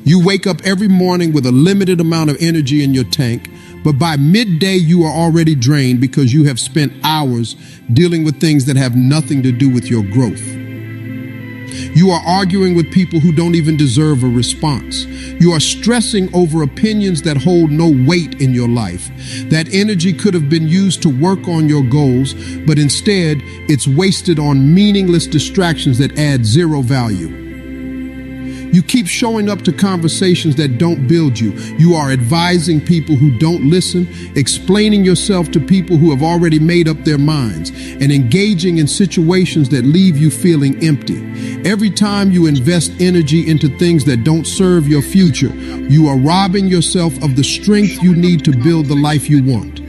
You wake up every morning with a limited amount of energy in your tank, but by midday you are already drained because you have spent hours dealing with things that have nothing to do with your growth. You are arguing with people who don't even deserve a response. You are stressing over opinions that hold no weight in your life. That energy could have been used to work on your goals, but instead it's wasted on meaningless distractions that add zero value. You keep showing up to conversations that don't build you. You are advising people who don't listen, explaining yourself to people who have already made up their minds, and engaging in situations that leave you feeling empty. Every time you invest energy into things that don't serve your future, you are robbing yourself of the strength you need to build the life you want.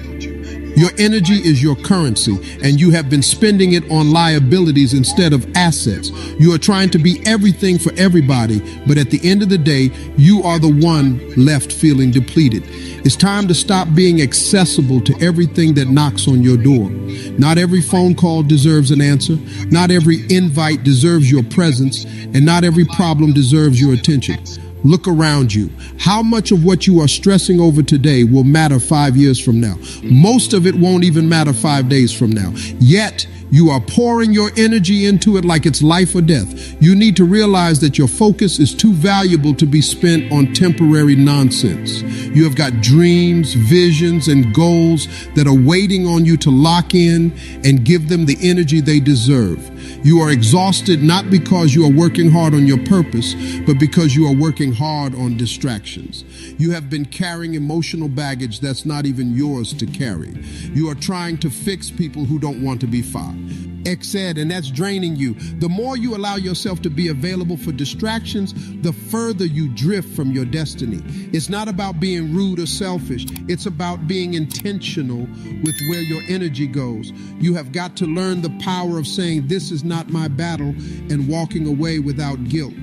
Your energy is your currency, and you have been spending it on liabilities instead of assets. You are trying to be everything for everybody, but at the end of the day, you are the one left feeling depleted. It's time to stop being accessible to everything that knocks on your door. Not every phone call deserves an answer. Not every invite deserves your presence, and not every problem deserves your attention. Look around you. How much of what you are stressing over today will matter 5 years from now? Most of it won't even matter 5 days from now. Yet, you are pouring your energy into it like it's life or death. You need to realize that your focus is too valuable to be spent on temporary nonsense. You have got dreams, visions, and goals that are waiting on you to lock in and give them the energy they deserve. You are exhausted not because you are working hard on your purpose, but because you are working hard on distractions. You have been carrying emotional baggage that's not even yours to carry. You are trying to fix people who don't want to be fixed. And that's draining you. The more you allow yourself to be available for distractions, the further you drift from your destiny. It's not about being rude or selfish. It's about being intentional with where your energy goes. You have got to learn the power of saying, "This is not my battle," and walking away without guilt.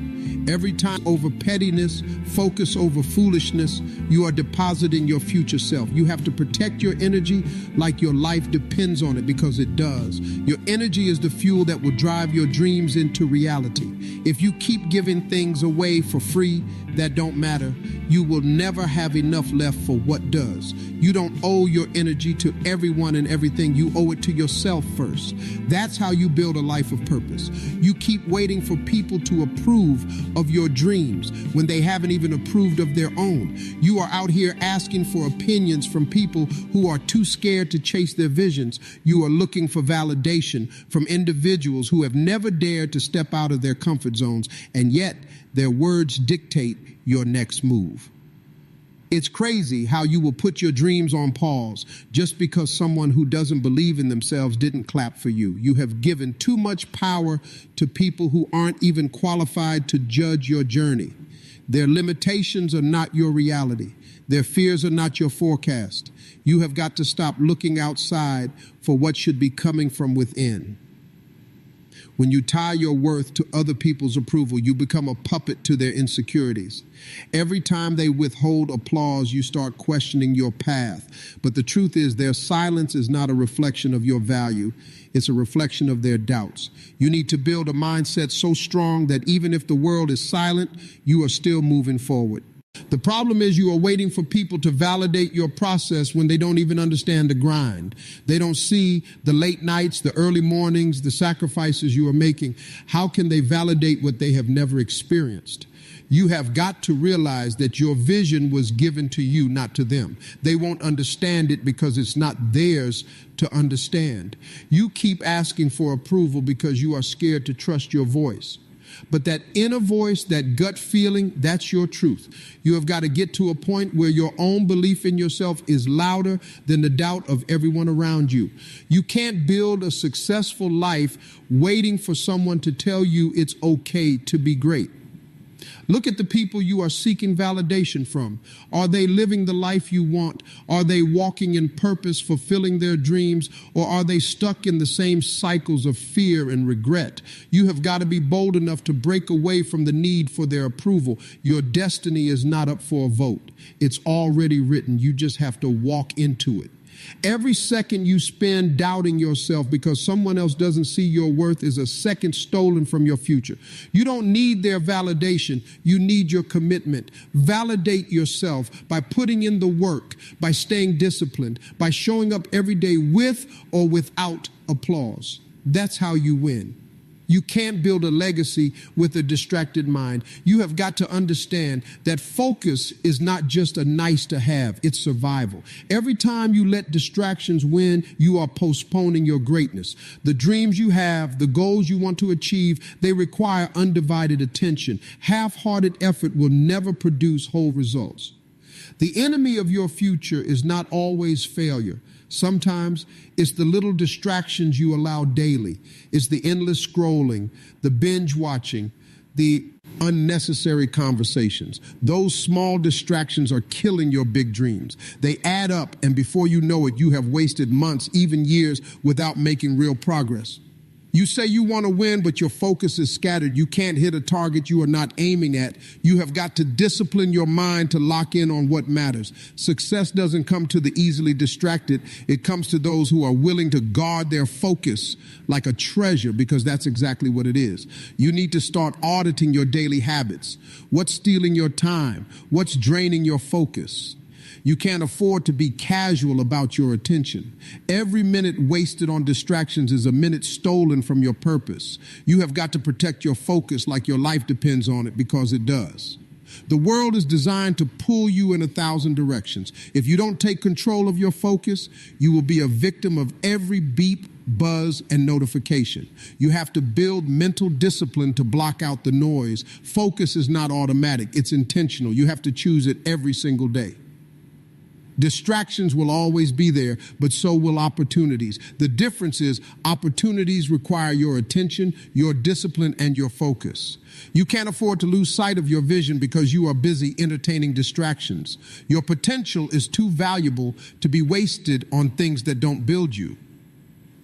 Every time over pettiness, focus over foolishness, you are depositing your future self. You have to protect your energy like your life depends on it, because it does. Your energy is the fuel that will drive your dreams into reality. If you keep giving things away for free that don't matter, you will never have enough left for what does. You don't owe your energy to everyone and everything. You owe it to yourself first. That's how you build a life of purpose. You keep waiting for people to approve of your dreams when they haven't even approved of their own. You are out here asking for opinions from people who are too scared to chase their visions. You are looking for validation from individuals who have never dared to step out of their comfort zones, and yet their words dictate your next move. It's crazy how you will put your dreams on pause just because someone who doesn't believe in themselves didn't clap for you. You have given too much power to people who aren't even qualified to judge your journey. Their limitations are not your reality. Their fears are not your forecast. You have got to stop looking outside for what should be coming from within. When you tie your worth to other people's approval, you become a puppet to their insecurities. Every time they withhold applause, you start questioning your path. But the truth is, their silence is not a reflection of your value. It's a reflection of their doubts. You need to build a mindset so strong that even if the world is silent, you are still moving forward. The problem is you are waiting for people to validate your process when they don't even understand the grind. They don't see the late nights, the early mornings, the sacrifices you are making. How can they validate what they have never experienced? You have got to realize that your vision was given to you, not to them. They won't understand it because it's not theirs to understand. You keep asking for approval because you are scared to trust your voice. But that inner voice, that gut feeling, that's your truth. You have got to get to a point where your own belief in yourself is louder than the doubt of everyone around you. You can't build a successful life waiting for someone to tell you it's okay to be great. Look at the people you are seeking validation from. Are they living the life you want? Are they walking in purpose, fulfilling their dreams? Or are they stuck in the same cycles of fear and regret? You have got to be bold enough to break away from the need for their approval. Your destiny is not up for a vote. It's already written. You just have to walk into it. Every second you spend doubting yourself because someone else doesn't see your worth is a second stolen from your future. You don't need their validation. You need your commitment. Validate yourself by putting in the work, by staying disciplined, by showing up every day with or without applause. That's how you win. You can't build a legacy with a distracted mind. You have got to understand that focus is not just a nice to have, it's survival. Every time you let distractions win, you are postponing your greatness. The dreams you have, the goals you want to achieve, they require undivided attention. Half-hearted effort will never produce whole results. The enemy of your future is not always failure. Sometimes it's the little distractions you allow daily. It's the endless scrolling, the binge watching, the unnecessary conversations. Those small distractions are killing your big dreams. They add up, and before you know it, you have wasted months, even years, without making real progress. You say you want to win, but your focus is scattered. You can't hit a target you are not aiming at. You have got to discipline your mind to lock in on what matters. Success doesn't come to the easily distracted. It comes to those who are willing to guard their focus like a treasure, because that's exactly what it is. You need to start auditing your daily habits. What's stealing your time? What's draining your focus? You can't afford to be casual about your attention. Every minute wasted on distractions is a minute stolen from your purpose. You have got to protect your focus like your life depends on it, because it does. The world is designed to pull you in 1,000 directions. If you don't take control of your focus, you will be a victim of every beep, buzz, and notification. You have to build mental discipline to block out the noise. Focus is not automatic. It's intentional. You have to choose it every single day. Distractions will always be there, but so will opportunities. The difference is opportunities require your attention, your discipline, and your focus. You can't afford to lose sight of your vision because you are busy entertaining distractions. Your potential is too valuable to be wasted on things that don't build you.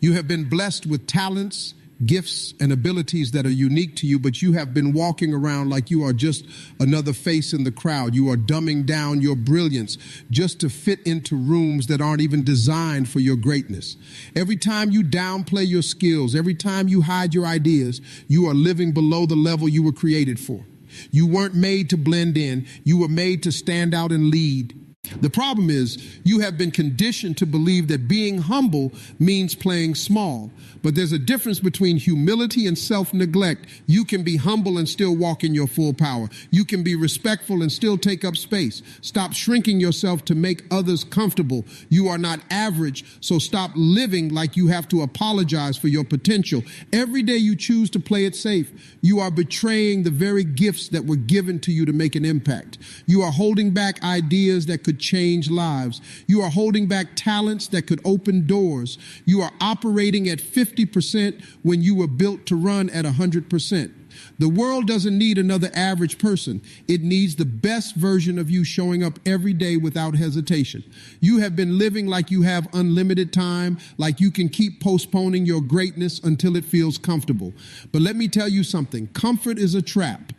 You have been blessed with talents, gifts, and abilities that are unique to you, but you have been walking around like you are just another face in the crowd. You are dumbing down your brilliance just to fit into rooms that aren't even designed for your greatness. Every time you downplay your skills, every time you hide your ideas, you are living below the level you were created for. You weren't made to blend in. You were made to stand out and lead. The problem is you have been conditioned to believe that being humble means playing small. But there's a difference between humility and self-neglect. You can be humble and still walk in your full power. You can be respectful and still take up space. Stop shrinking yourself to make others comfortable. You are not average, so stop living like you have to apologize for your potential. Every day you choose to play it safe, you are betraying the very gifts that were given to you to make an impact. You are holding back ideas that could change lives. You are holding back talents that could open doors. You are operating at 50% when you were built to run at 100%. The world doesn't need another average person. It needs the best version of you showing up every day without hesitation. You have been living like you have unlimited time, like you can keep postponing your greatness until it feels comfortable. But let me tell you something. Comfort is a trap.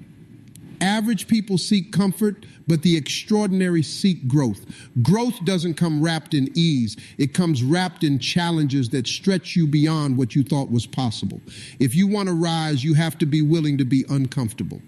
Average people seek comfort, but the extraordinary seek growth. Growth doesn't come wrapped in ease. It comes wrapped in challenges that stretch you beyond what you thought was possible. If you want to rise, you have to be willing to be uncomfortable.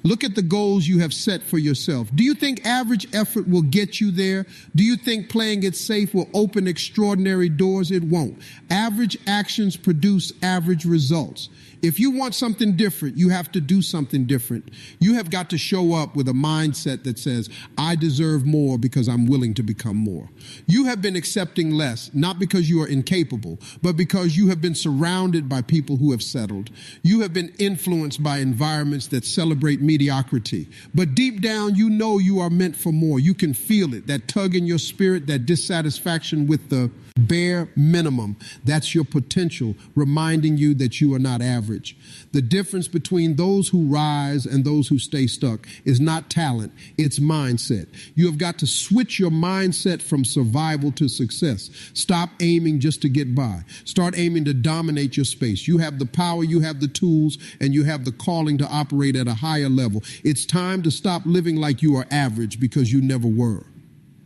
Look at the goals you have set for yourself. Do you think average effort will get you there? Do you think playing it safe will open extraordinary doors? It won't. Average actions produce average results. If you want something different, you have to do something different. You have got to show up with a mindset that says, I deserve more because I'm willing to become more. You have been accepting less, not because you are incapable, but because you have been surrounded by people who have settled. You have been influenced by environments that celebrate mediocrity. But deep down, you know you are meant for more. You can feel it, that tug in your spirit, that dissatisfaction with the bare minimum. That's your potential, reminding you that you are not average. The difference between those who rise and those who stay stuck is not talent, it's mindset. You have got to switch your mindset from survival to success. Stop aiming just to get by. Start aiming to dominate your space. You have the power, you have the tools, and you have the calling to operate at a higher level. It's time to stop living like you are average, because you never were.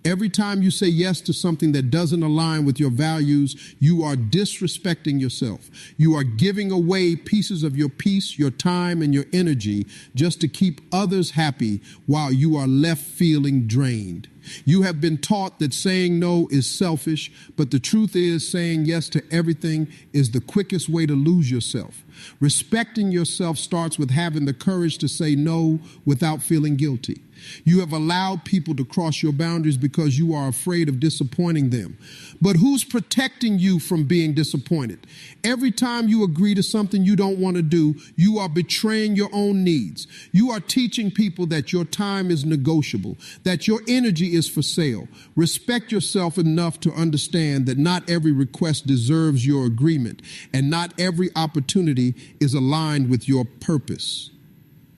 Every time you say yes to something that doesn't align with your values, you are disrespecting yourself. You are giving away pieces of your peace, your time, and your energy just to keep others happy while you are left feeling drained. You have been taught that saying no is selfish, but the truth is saying yes to everything is the quickest way to lose yourself. Respecting yourself starts with having the courage to say no without feeling guilty. You have allowed people to cross your boundaries because you are afraid of disappointing them. But who's protecting you from being disappointed? Every time you agree to something you don't want to do, you are betraying your own needs. You are teaching people that your time is negotiable, that your energy is for sale. Respect yourself enough to understand that not every request deserves your agreement, and not every opportunity is aligned with your purpose.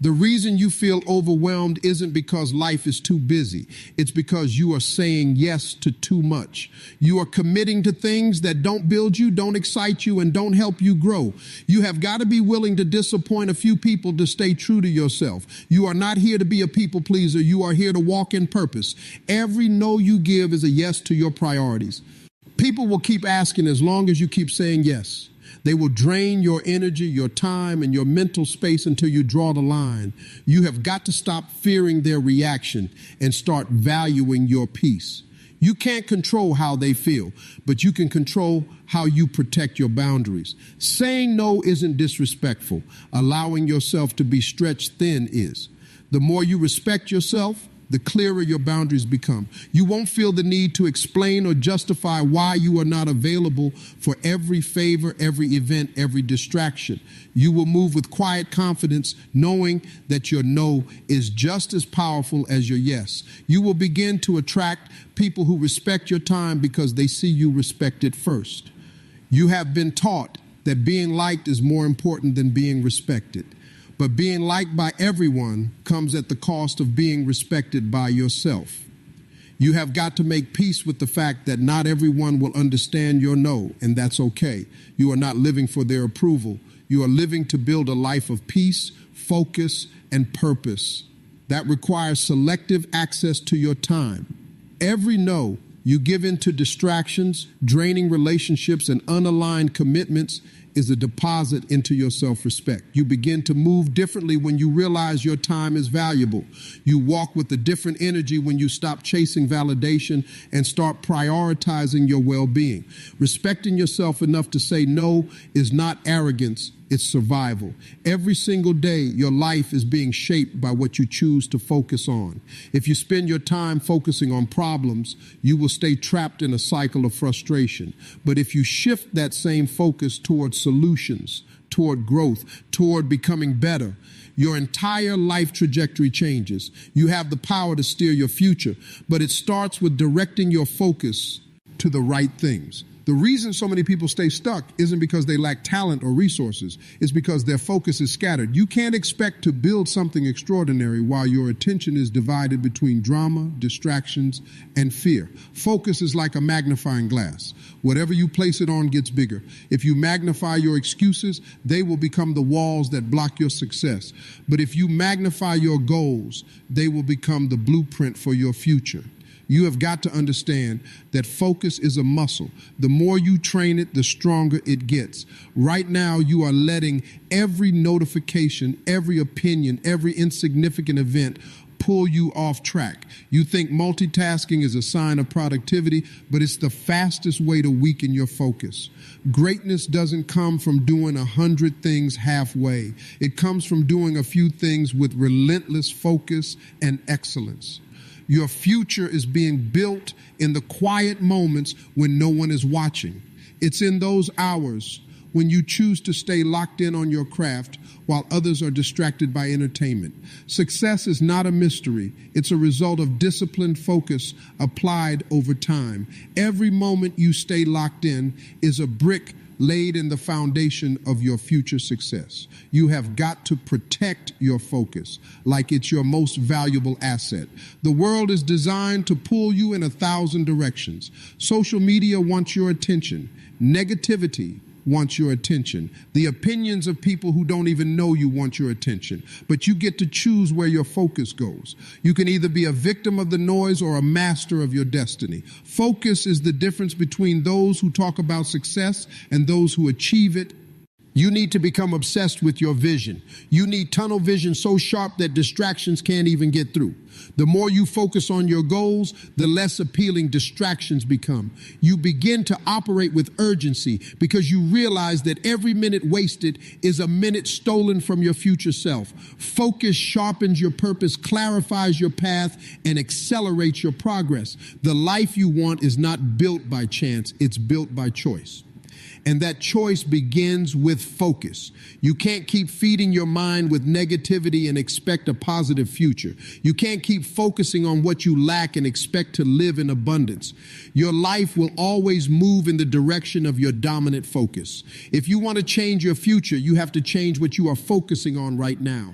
The reason you feel overwhelmed isn't because life is too busy. It's because you are saying yes to too much. You are committing to things that don't build you, don't excite you, and don't help you grow. You have got to be willing to disappoint a few people to stay true to yourself. You are not here to be a people pleaser. You are here to walk in purpose. Every no you give is a yes to your priorities. People will keep asking as long as you keep saying yes. They will drain your energy, your time, and your mental space until you draw the line. You have got to stop fearing their reaction and start valuing your peace. You can't control how they feel, but you can control how you protect your boundaries. Saying no isn't disrespectful. Allowing yourself to be stretched thin is. The more you respect yourself, the clearer your boundaries become. You won't feel the need to explain or justify why you are not available for every favor, every event, every distraction. You will move with quiet confidence, knowing that your no is just as powerful as your yes. You will begin to attract people who respect your time because they see you respect it first. You have been taught that being liked is more important than being respected. But being liked by everyone comes at the cost of being respected by yourself. You have got to make peace with the fact that not everyone will understand your no, and that's okay. You are not living for their approval. You are living to build a life of peace, focus, and purpose. That requires selective access to your time. Every no you give in to distractions, draining relationships, and unaligned commitments is a deposit into your self-respect. You begin to move differently when you realize your time is valuable. You walk with a different energy when you stop chasing validation and start prioritizing your well-being. Respecting yourself enough to say no is not arrogance, it's survival. Every single day, your life is being shaped by what you choose to focus on. If you spend your time focusing on problems, you will stay trapped in a cycle of frustration. But if you shift that same focus towards solutions, toward growth, toward becoming better, your entire life trajectory changes. You have the power to steer your future, but it starts with directing your focus to the right things. The reason so many people stay stuck isn't because they lack talent or resources. It's because their focus is scattered. You can't expect to build something extraordinary while your attention is divided between drama, distractions, and fear. Focus is like a magnifying glass. Whatever you place it on gets bigger. If you magnify your excuses, they will become the walls that block your success. But if you magnify your goals, they will become the blueprint for your future. You have got to understand that focus is a muscle. The more you train it, the stronger it gets. Right now, you are letting every notification, every opinion, every insignificant event pull you off track. You think multitasking is a sign of productivity, but it's the fastest way to weaken your focus. Greatness doesn't come from doing 100 things halfway. It comes from doing a few things with relentless focus and excellence. Your future is being built in the quiet moments when no one is watching. It's in those hours when you choose to stay locked in on your craft while others are distracted by entertainment. Success is not a mystery. It's a result of disciplined focus applied over time. Every moment you stay locked in is a brick laid in the foundation of your future success. You have got to protect your focus like it's your most valuable asset. The world is designed to pull you in 1,000 directions. Social media wants your attention. Negativity wants your attention. The opinions of people who don't even know you want your attention. But you get to choose where your focus goes. You can either be a victim of the noise or a master of your destiny. Focus is the difference between those who talk about success and those who achieve it. You need to become obsessed with your vision. You need tunnel vision so sharp that distractions can't even get through. The more you focus on your goals, the less appealing distractions become. You begin to operate with urgency because you realize that every minute wasted is a minute stolen from your future self. Focus sharpens your purpose, clarifies your path, and accelerates your progress. The life you want is not built by chance, it's built by choice. And that choice begins with focus. You can't keep feeding your mind with negativity and expect a positive future. You can't keep focusing on what you lack and expect to live in abundance. Your life will always move in the direction of your dominant focus. If you want to change your future, you have to change what you are focusing on right now.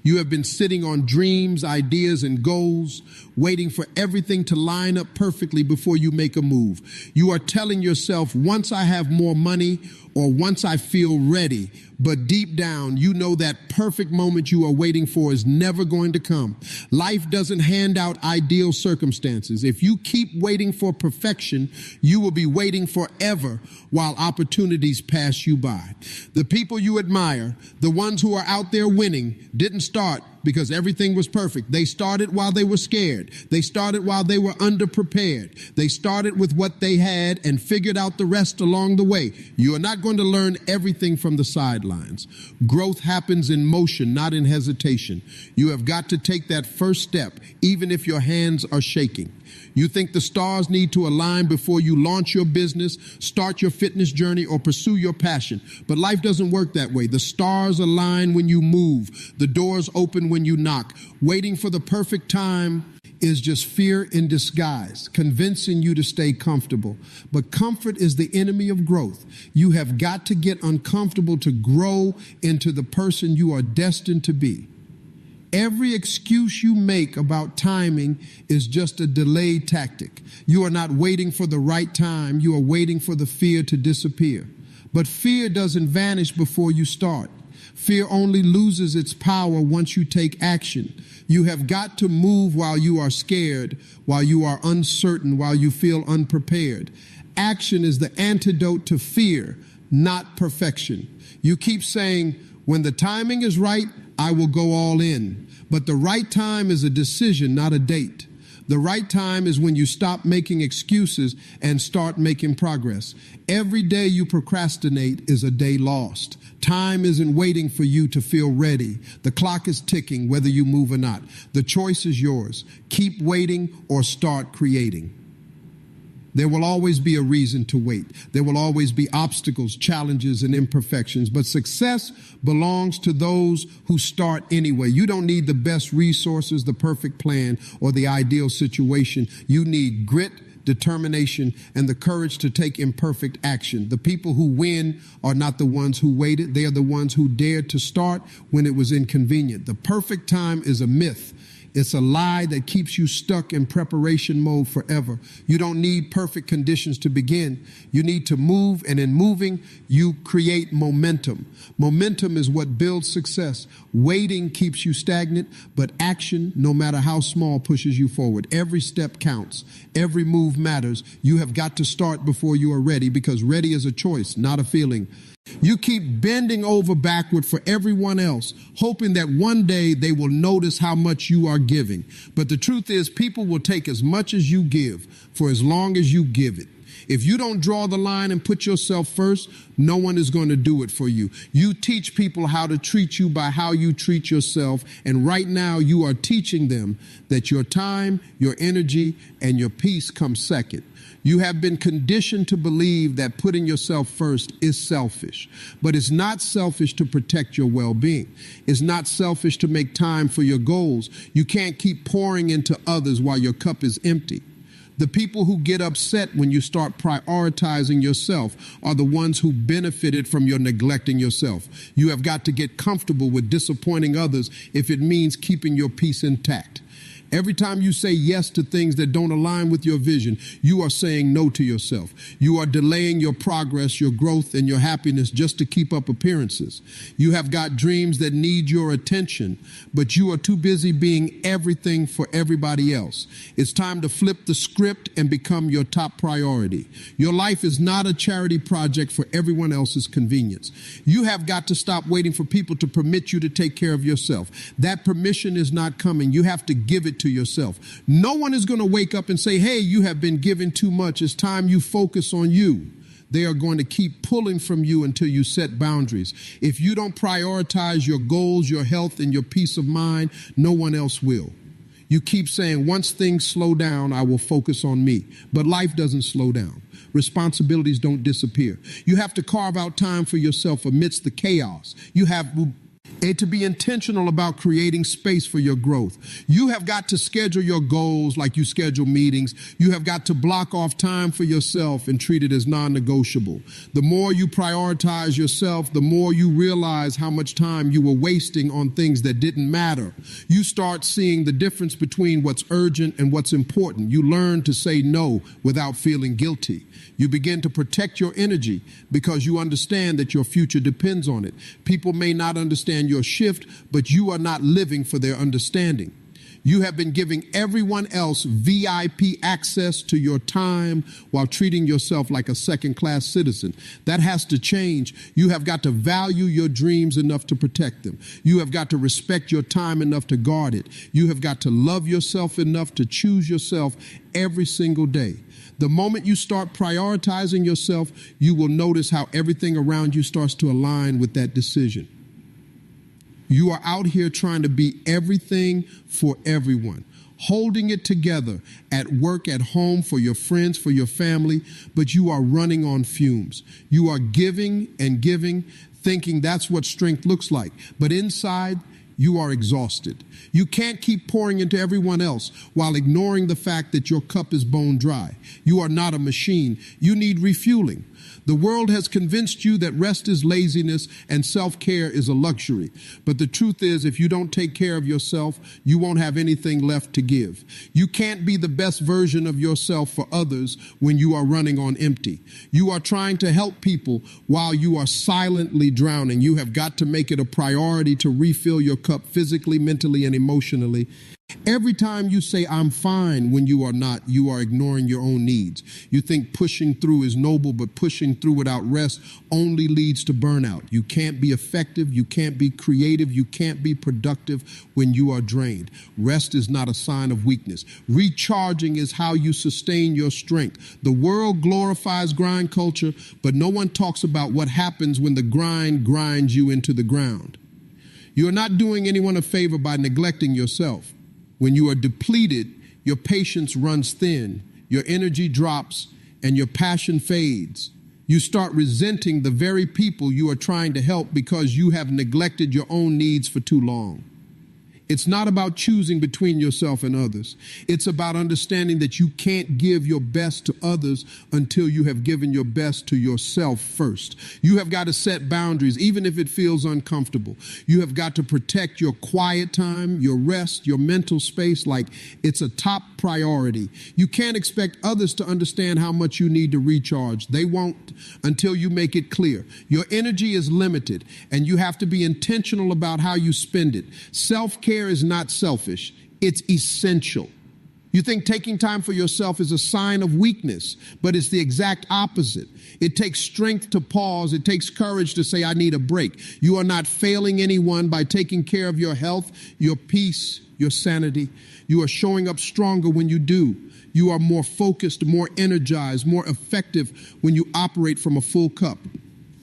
You have been sitting on dreams, ideas, and goals, waiting for everything to line up perfectly before you make a move. You are telling yourself, once I have more money or once I feel ready, but deep down, you know that perfect moment you are waiting for is never going to come. Life doesn't hand out ideal circumstances. If you keep waiting for perfection, you will be waiting forever while opportunities pass you by. The people you admire, the ones who are out there winning, didn't start because everything was perfect. They started while they were scared. They started while they were underprepared. They started with what they had and figured out the rest along the way. You are not going to learn everything from the sidelines. Growth happens in motion, not in hesitation. You have got to take that first step, even if your hands are shaking. You think the stars need to align before you launch your business, start your fitness journey, or pursue your passion. But life doesn't work that way. The stars align when you move. The doors open when you knock. Waiting for the perfect time is just fear in disguise, convincing you to stay comfortable. But comfort is the enemy of growth. You have got to get uncomfortable to grow into the person you are destined to be. Every excuse you make about timing is just a delayed tactic. You are not waiting for the right time. You are waiting for the fear to disappear. But fear doesn't vanish before you start. Fear only loses its power once you take action. You have got to move while you are scared, while you are uncertain, while you feel unprepared. Action is the antidote to fear, not perfection. You keep saying, when the timing is right, I will go all in. But the right time is a decision, not a date. The right time is when you stop making excuses and start making progress. Every day you procrastinate is a day lost. Time isn't waiting for you to feel ready. The clock is ticking whether you move or not. The choice is yours. Keep waiting or start creating. There will always be a reason to wait. There will always be obstacles, challenges, and imperfections. But success belongs to those who start anyway. You don't need the best resources, the perfect plan, or the ideal situation. You need grit, determination, and the courage to take imperfect action. The people who win are not the ones who waited. They are the ones who dared to start when it was inconvenient. The perfect time is a myth. It's a lie that keeps you stuck in preparation mode forever. You don't need perfect conditions to begin. You need to move, and in moving, you create momentum. Momentum is what builds success. Waiting keeps you stagnant, but action, no matter how small, pushes you forward. Every step counts. Every move matters. You have got to start before you are ready, because ready is a choice, not a feeling. You keep bending over backward for everyone else, hoping that one day they will notice how much you are giving. But the truth is, people will take as much as you give for as long as you give it. If you don't draw the line and put yourself first, no one is going to do it for you. You teach people how to treat you by how you treat yourself. And right now you are teaching them that your time, your energy, and your peace come second. You have been conditioned to believe that putting yourself first is selfish, but it's not selfish to protect your well-being. It's not selfish to make time for your goals. You can't keep pouring into others while your cup is empty. The people who get upset when you start prioritizing yourself are the ones who benefited from your neglecting yourself. You have got to get comfortable with disappointing others if it means keeping your peace intact. Every time you say yes to things that don't align with your vision, you are saying no to yourself. You are delaying your progress, your growth, and your happiness just to keep up appearances. You have got dreams that need your attention, but you are too busy being everything for everybody else. It's time to flip the script and become your top priority. Your life is not a charity project for everyone else's convenience. You have got to stop waiting for people to permit you to take care of yourself. That permission is not coming. You have to give it to yourself. No one is going to wake up and say, hey, you have been given too much. It's time you focus on you. They are going to keep pulling from you until you set boundaries. If you don't prioritize your goals, your health, and your peace of mind, no one else will. You keep saying, once things slow down, I will focus on me. But life doesn't slow down. Responsibilities don't disappear. You have to carve out time for yourself amidst the chaos. You have to be intentional about creating space for your growth. You have got to schedule your goals like you schedule meetings. You have got to block off time for yourself and treat it as non-negotiable. The more you prioritize yourself, the more you realize how much time you were wasting on things that didn't matter. You start seeing the difference between what's urgent and what's important. You learn to say no without feeling guilty. You begin to protect your energy because you understand that your future depends on it. People may not understand your shift, but you are not living for their understanding. You have been giving everyone else VIP access to your time while treating yourself like a second-class citizen. That has to change. You have got to value your dreams enough to protect them. You have got to respect your time enough to guard it. You have got to love yourself enough to choose yourself every single day. The moment you start prioritizing yourself, you will notice how everything around you starts to align with that decision. You are out here trying to be everything for everyone, holding it together at work, at home, for your friends, for your family, but you are running on fumes. You are giving and giving, thinking that's what strength looks like. But inside, you are exhausted. You can't keep pouring into everyone else while ignoring the fact that your cup is bone dry. You are not a machine. You need refueling. The world has convinced you that rest is laziness and self-care is a luxury. But the truth is, if you don't take care of yourself, you won't have anything left to give. You can't be the best version of yourself for others when you are running on empty. You are trying to help people while you are silently drowning. You have got to make it a priority to refill your cup physically, mentally, and emotionally. Every time you say, I'm fine, when you are not, you are ignoring your own needs. You think pushing through is noble, but pushing through without rest only leads to burnout. You can't be effective. You can't be creative. You can't be productive when you are drained. Rest is not a sign of weakness. Recharging is how you sustain your strength. The world glorifies grind culture, but no one talks about what happens when the grind grinds you into the ground. You are not doing anyone a favor by neglecting yourself. When you are depleted, your patience runs thin, your energy drops, and your passion fades. You start resenting the very people you are trying to help because you have neglected your own needs for too long. It's not about choosing between yourself and others. It's about understanding that you can't give your best to others until you have given your best to yourself first. You have got to set boundaries, even if it feels uncomfortable. You have got to protect your quiet time, your rest, your mental space like it's a top priority. You can't expect others to understand how much you need to recharge. They won't until you make it clear. Your energy is limited, and you have to be intentional about how you spend it. Self-care is not selfish, it's essential. You think taking time for yourself is a sign of weakness, but it's the exact opposite. It takes strength to pause. It takes courage to say, I need a break. You are not failing anyone by taking care of your health, your peace, your sanity. You are showing up stronger when you do. You are more focused, more energized, more effective when you operate from a full cup.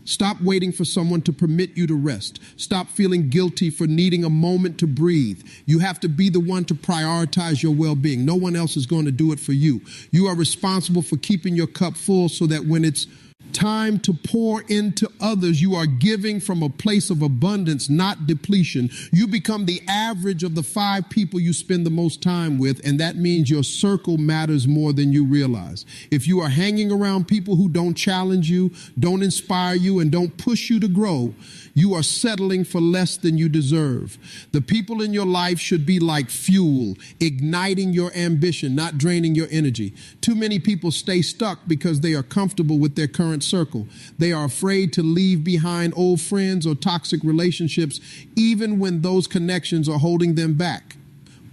Stop waiting for someone to permit you to rest. Stop feeling guilty for needing a moment to breathe. You have to be the one to prioritize your well-being. No one else is going to do it for you. You are responsible for keeping your cup full so that when it's time to pour into others. You are giving from a place of abundance, not depletion. You become the average of the 5 people you spend the most time with, and that means your circle matters more than you realize. If you are hanging around people who don't challenge you, don't inspire you, and don't push you to grow, you are settling for less than you deserve. The people in your life should be like fuel, igniting your ambition, not draining your energy. Too many people stay stuck because they are comfortable with their current circle. They are afraid to leave behind old friends or toxic relationships, even when those connections are holding them back.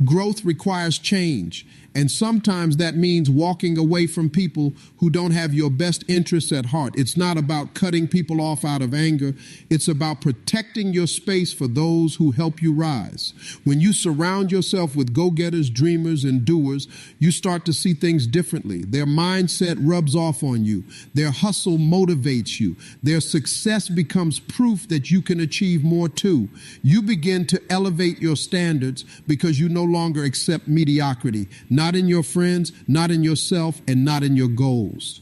Growth requires change, and sometimes that means walking away from people who don't have your best interests at heart. It's not about cutting people off out of anger. It's about protecting your space for those who help you rise. When you surround yourself with go-getters, dreamers, and doers, you start to see things differently. Their mindset rubs off on you. Their hustle motivates you. Their success becomes proof that you can achieve more too. You begin to elevate your standards because you no longer accept mediocrity. Not in your friends, not in yourself, and not in your goals.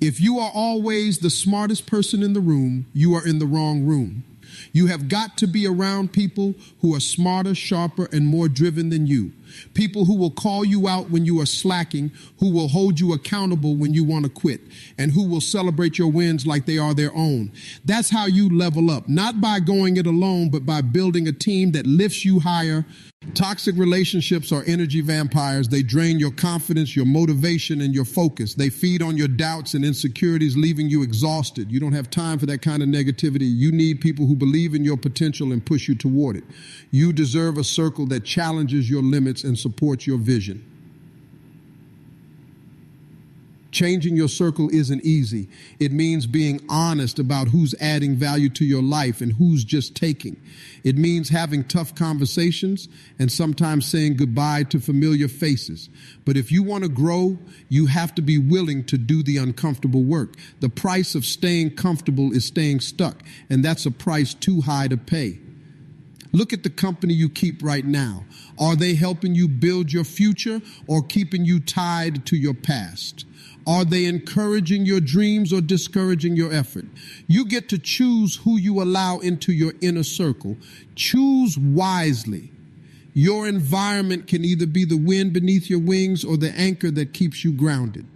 If you are always the smartest person in the room, you are in the wrong room. You have got to be around people who are smarter, sharper, and more driven than you. People who will call you out when you are slacking, who will hold you accountable when you want to quit, and who will celebrate your wins like they are their own. That's how you level up, not by going it alone, but by building a team that lifts you higher. Toxic relationships are energy vampires. They drain your confidence, your motivation, and your focus. They feed on your doubts and insecurities, leaving you exhausted. You don't have time for that kind of negativity. You need people who believe in your potential and push you toward it. You deserve a circle that challenges your limits and supports your vision. Changing your circle isn't easy. It means being honest about who's adding value to your life and who's just taking. It means having tough conversations and sometimes saying goodbye to familiar faces. But if you want to grow, you have to be willing to do the uncomfortable work. The price of staying comfortable is staying stuck, and that's a price too high to pay. Look at the company you keep right now. Are they helping you build your future or keeping you tied to your past? Are they encouraging your dreams or discouraging your effort? You get to choose who you allow into your inner circle. Choose wisely. Your environment can either be the wind beneath your wings or the anchor that keeps you grounded.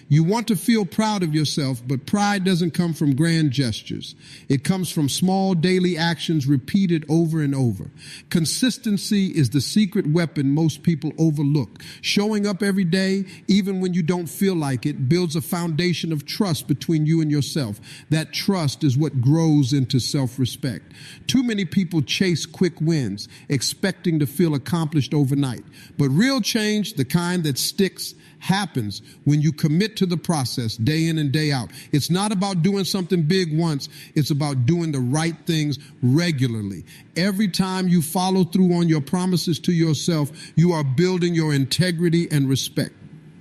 You want to feel proud of yourself, but pride doesn't come from grand gestures. It comes from small daily actions repeated over and over. Consistency is the secret weapon most people overlook. Showing up every day, even when you don't feel like it, builds a foundation of trust between you and yourself. That trust is what grows into self-respect. Too many people chase quick wins, expecting to feel accomplished overnight. But real change, the kind that sticks, happens when you commit to the process day in and day out. It's not about doing something big once. It's about doing the right things regularly. Every time you follow through on your promises to yourself, you are building your integrity and respect.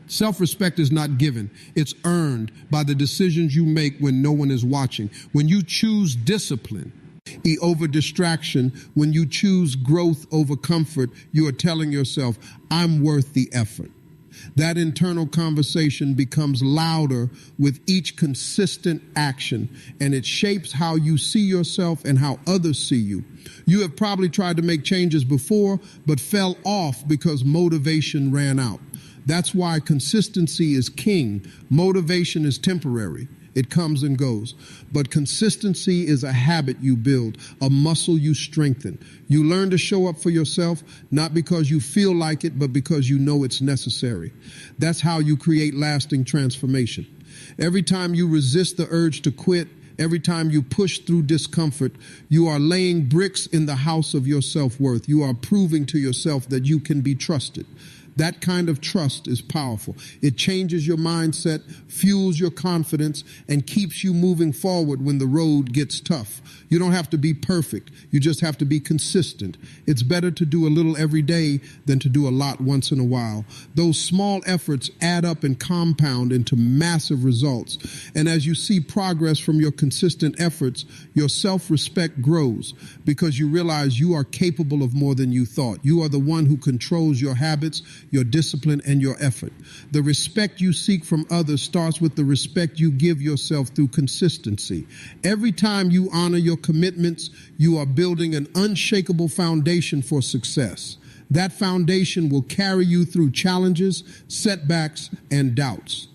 Self-respect is not given. It's earned by the decisions you make when no one is watching. When you choose discipline over distraction, when you choose growth over comfort, you are telling yourself, I'm worth the effort. That internal conversation becomes louder with each consistent action, and it shapes how you see yourself and how others see you. You have probably tried to make changes before, but fell off because motivation ran out. That's why consistency is king. Motivation is temporary. It comes and goes. But consistency is a habit you build, a muscle you strengthen. You learn to show up for yourself, not because you feel like it, but because you know it's necessary. That's how you create lasting transformation. Every time you resist the urge to quit, every time you push through discomfort, you are laying bricks in the house of your self-worth. You are proving to yourself that you can be trusted. That kind of trust is powerful. It changes your mindset, fuels your confidence, and keeps you moving forward when the road gets tough. You don't have to be perfect. You just have to be consistent. It's better to do a little every day than to do a lot once in a while. Those small efforts add up and compound into massive results. And as you see progress from your consistent efforts, your self-respect grows because you realize you are capable of more than you thought. You are the one who controls your habits. your discipline, and your effort. The respect you seek from others starts with the respect you give yourself through consistency. Every time you honor your commitments, you are building an unshakable foundation for success. That foundation will carry you through challenges, setbacks, and doubts.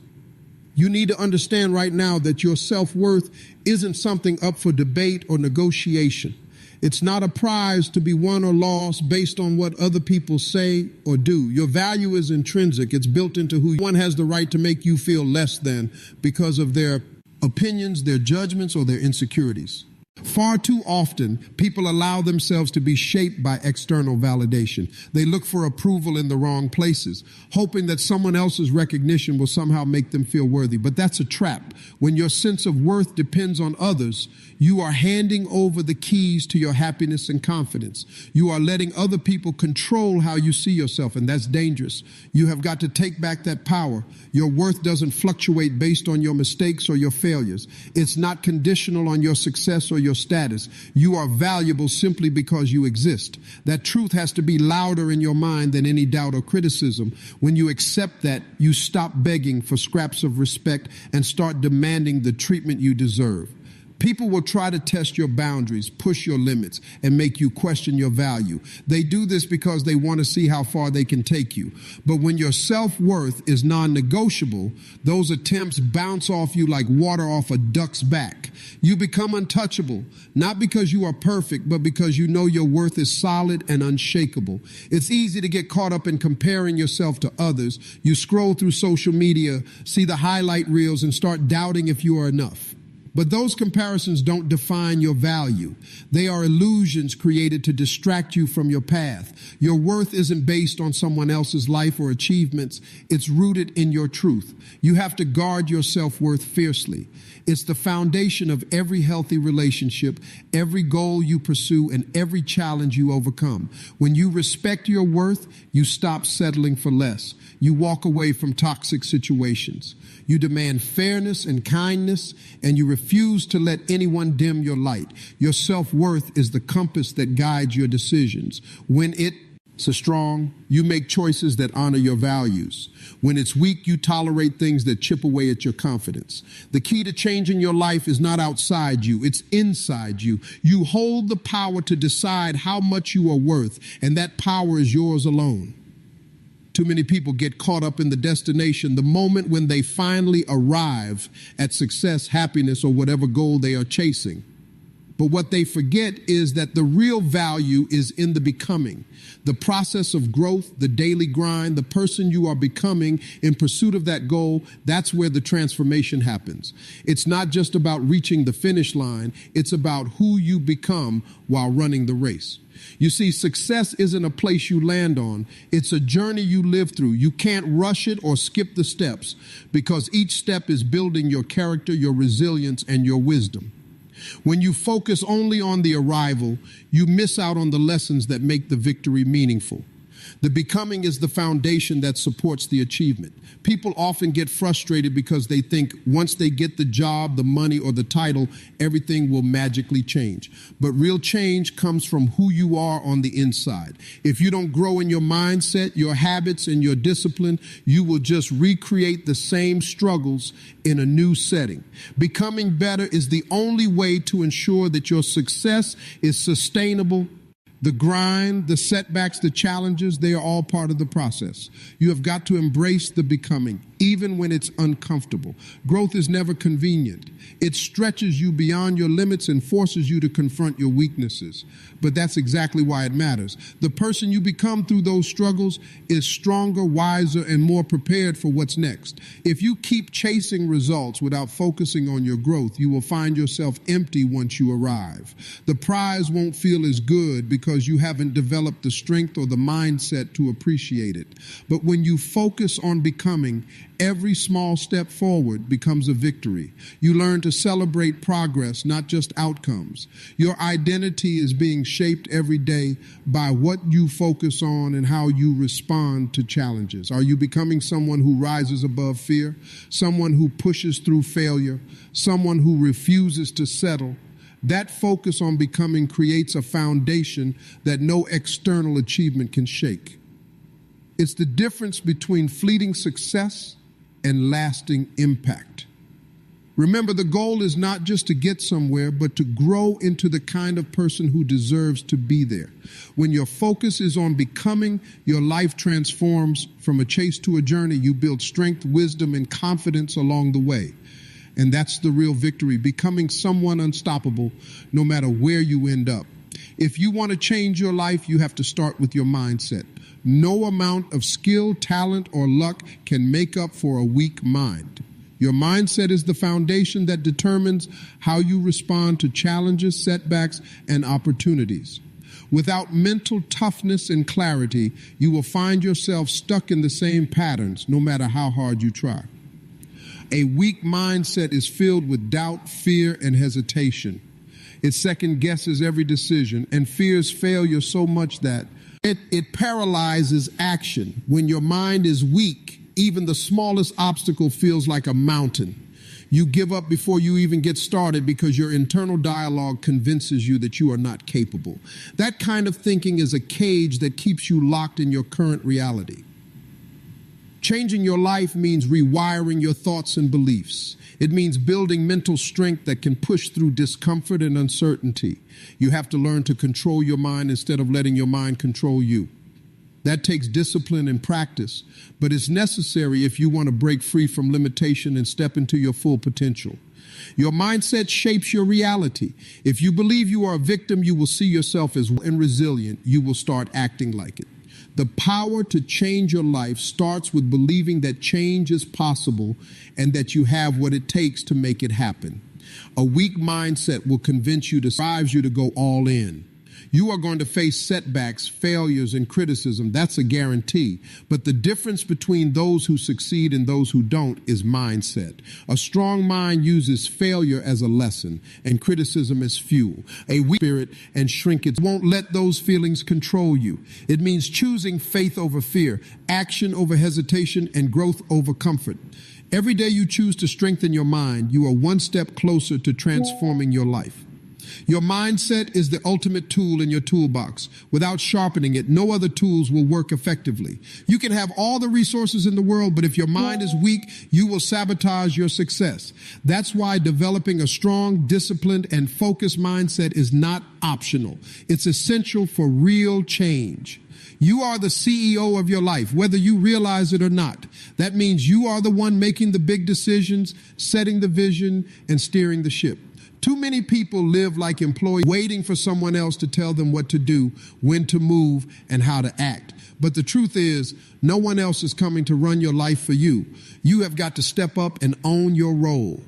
You need to understand right now that your self-worth isn't something up for debate or negotiation. It's not a prize to be won or lost based on what other people say or do. Your value is intrinsic. It's built into who one has the right to make you feel less than because of their opinions, their judgments, or their insecurities. Far too often, people allow themselves to be shaped by external validation. They look for approval in the wrong places, hoping that someone else's recognition will somehow make them feel worthy. But that's a trap. When your sense of worth depends on others, you are handing over the keys to your happiness and confidence. You are letting other people control how you see yourself, and that's dangerous. You have got to take back that power. Your worth doesn't fluctuate based on your mistakes or your failures. It's not conditional on your success or your status. You are valuable simply because you exist. That truth has to be louder in your mind than any doubt or criticism. When you accept that, you stop begging for scraps of respect and start demanding the treatment you deserve. People will try to test your boundaries, push your limits, and make you question your value. They do this because they want to see how far they can take you. But when your self-worth is non-negotiable, those attempts bounce off you like water off a duck's back. You become untouchable, not because you are perfect, but because you know your worth is solid and unshakable. It's easy to get caught up in comparing yourself to others. You scroll through social media, see the highlight reels, and start doubting if you are enough. But those comparisons don't define your value. They are illusions created to distract you from your path. Your worth isn't based on someone else's life or achievements. It's rooted in your truth. You have to guard your self-worth fiercely. It's the foundation of every healthy relationship, every goal you pursue, and every challenge you overcome. When you respect your worth, you stop settling for less. You walk away from toxic situations. You demand fairness and kindness, and you refuse to let anyone dim your light. Your self-worth is the compass that guides your decisions. When it's strong, you make choices that honor your values. When it's weak, you tolerate things that chip away at your confidence. The key to changing your life is not outside you, it's inside you. You hold the power to decide how much you are worth, and that power is yours alone. Too many people get caught up in the destination, the moment when they finally arrive at success, happiness, or whatever goal they are chasing. But what they forget is that the real value is in the becoming, the process of growth, the daily grind, the person you are becoming in pursuit of that goal. That's where the transformation happens. It's not just about reaching the finish line. It's about who you become while running the race. You see, success isn't a place you land on. It's a journey you live through. You can't rush it or skip the steps because each step is building your character, your resilience, and your wisdom. When you focus only on the arrival, you miss out on the lessons that make the victory meaningful. The becoming is the foundation that supports the achievement. People often get frustrated because they think once they get the job, the money, or the title, everything will magically change. But real change comes from who you are on the inside. If you don't grow in your mindset, your habits, and your discipline, you will just recreate the same struggles in a new setting. Becoming better is the only way to ensure that your success is sustainable. The grind, the setbacks, the challenges, they are all part of the process. You have got to embrace the becoming, even when it's uncomfortable. Growth is never convenient. It stretches you beyond your limits and forces you to confront your weaknesses. But that's exactly why it matters. The person you become through those struggles is stronger, wiser, and more prepared for what's next. If you keep chasing results without focusing on your growth, you will find yourself empty once you arrive. The prize won't feel as good because you haven't developed the strength or the mindset to appreciate it. But when you focus on becoming, every small step forward becomes a victory. You learn to celebrate progress, not just outcomes. Your identity is being shaped every day by what you focus on and how you respond to challenges. Are you becoming someone who rises above fear, someone who pushes through failure, someone who refuses to settle? That focus on becoming creates a foundation that no external achievement can shake. It's the difference between fleeting success and lasting impact. Remember, the goal is not just to get somewhere, but to grow into the kind of person who deserves to be there. When your focus is on becoming, your life transforms. From a chase to a journey. You build strength, wisdom, and confidence along the way. And that's the real victory, becoming someone unstoppable no matter where you end up. If you want to change your life, you have to start with your mindset. No amount of skill, talent, or luck can make up for a weak mind. Your mindset is the foundation that determines how you respond to challenges, setbacks, and opportunities. Without mental toughness and clarity, you will find yourself stuck in the same patterns, no matter how hard you try. A weak mindset is filled with doubt, fear, and hesitation. It second guesses every decision and fears failure so much that it paralyzes action. When your mind is weak, even the smallest obstacle feels like a mountain. You give up before you even get started because your internal dialogue convinces you that you are not capable. That kind of thinking is a cage that keeps you locked in your current reality. Changing your life means rewiring your thoughts and beliefs. It means building mental strength that can push through discomfort and uncertainty. You have to learn to control your mind instead of letting your mind control you. That takes discipline and practice, but it's necessary if you want to break free from limitation and step into your full potential. Your mindset shapes your reality. If you believe you are a victim, you will see yourself as resilient. You will start acting like it. The power to change your life starts with believing that change is possible and that you have what it takes to make it happen. A weak mindset will convince you to go all in. You are going to face setbacks, failures, and criticism. That's a guarantee. But the difference between those who succeed and those who don't is mindset. A strong mind uses failure as a lesson and criticism as fuel. A weak spirit and shrink it won't let those feelings control you. It means choosing faith over fear, action over hesitation, and growth over comfort. Every day you choose to strengthen your mind, you are one step closer to transforming your life. Your mindset is the ultimate tool in your toolbox. Without sharpening it, no other tools will work effectively. You can have all the resources in the world, but if your mind is weak, you will sabotage your success. That's why developing a strong, disciplined, and focused mindset is not optional. It's essential for real change. You are the CEO of your life, whether you realize it or not. That means you are the one making the big decisions, setting the vision, and steering the ship. Too many people live like employees, waiting for someone else to tell them what to do, when to move, and how to act. But the truth is, no one else is coming to run your life for you. You have got to step up and own your role.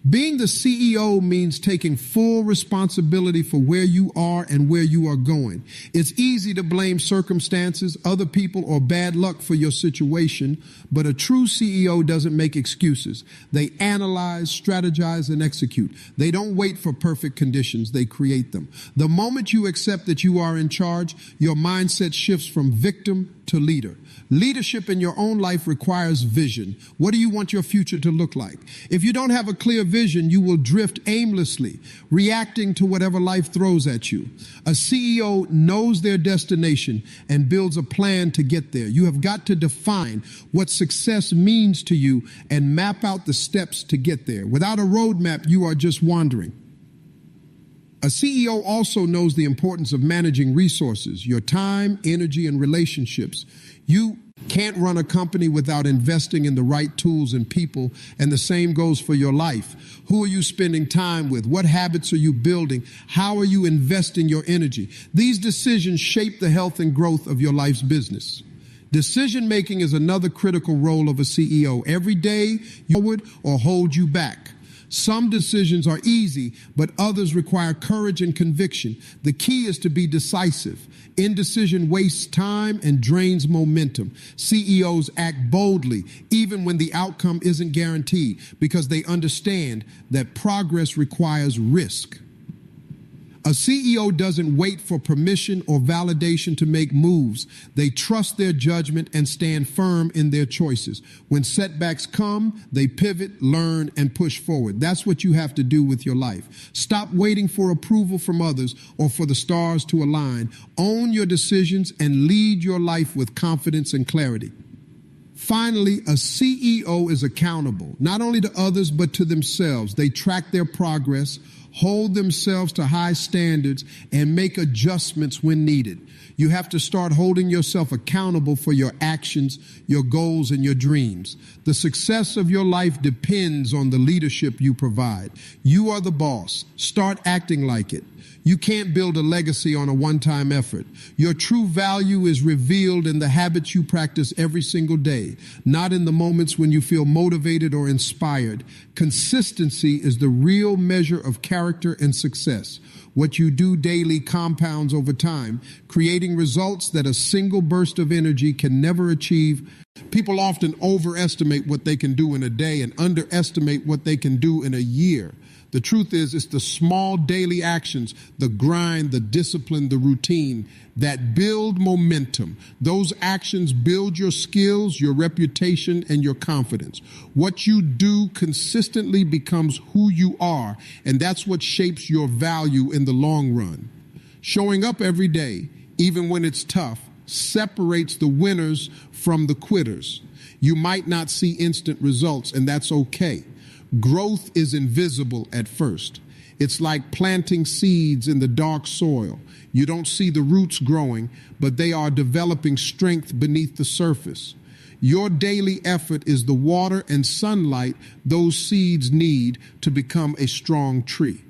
Being the CEO means taking full responsibility for where you are and where you are going. It's easy to blame circumstances, other people, or bad luck for your situation, but a true CEO doesn't make excuses. They analyze, strategize, and execute. They don't wait for perfect conditions, they create them. The moment you accept that you are in charge, your mindset shifts from victim to leader. Leadership in your own life requires vision. What do you want your future to look like? If you don't have a clear vision, you will drift aimlessly, reacting to whatever life throws at you. A CEO knows their destination and builds a plan to get there. You have got to define what success means to you and map out the steps to get there. Without a roadmap, you are just wandering. A CEO also knows the importance of managing resources, your time, energy, and relationships. You can't run a company without investing in the right tools and people, and the same goes for your life. Who are you spending time with? What habits are you building? How are you investing your energy? These decisions shape the health and growth of your life's business. Decision making is another critical role of a CEO. Every day, you forward or hold you back. Some decisions are easy, but others require courage and conviction. The key is to be decisive. Indecision wastes time and drains momentum. CEOs act boldly, even when the outcome isn't guaranteed, because they understand that progress requires risk. A A CEO doesn't wait for permission or validation to make moves. They trust their judgment and stand firm in their choices. When setbacks come, they pivot, learn, and push forward. That's what you have to do with your life. Stop waiting for approval from others or for the stars to align. Own your decisions and lead your life with confidence and clarity. Finally, a CEO is accountable, not only to others, but to themselves. They track their progress, hold themselves to high standards, and make adjustments when needed. You have to start holding yourself accountable for your actions, your goals, and your dreams. The success of your life depends on the leadership you provide. You are the boss. Start acting like it. You can't build a legacy on a one-time effort. Your true value is revealed in the habits you practice every single day, not in the moments when you feel motivated or inspired. Consistency is the real measure of character and success. What you do daily compounds over time, creating results that a single burst of energy can never achieve. People often overestimate what they can do in a day and underestimate what they can do in a year. The truth is, it's the small daily actions, the grind, the discipline, the routine that build momentum. Those actions build your skills, your reputation, and your confidence. What you do consistently becomes who you are, and that's what shapes your value in the long run. Showing up every day, even when it's tough, separates the winners from the quitters. You might not see instant results, and that's okay. Growth is invisible at first. It's like planting seeds in the dark soil. You don't see the roots growing, but they are developing strength beneath the surface. Your daily effort is the water and sunlight those seeds need to become a strong tree.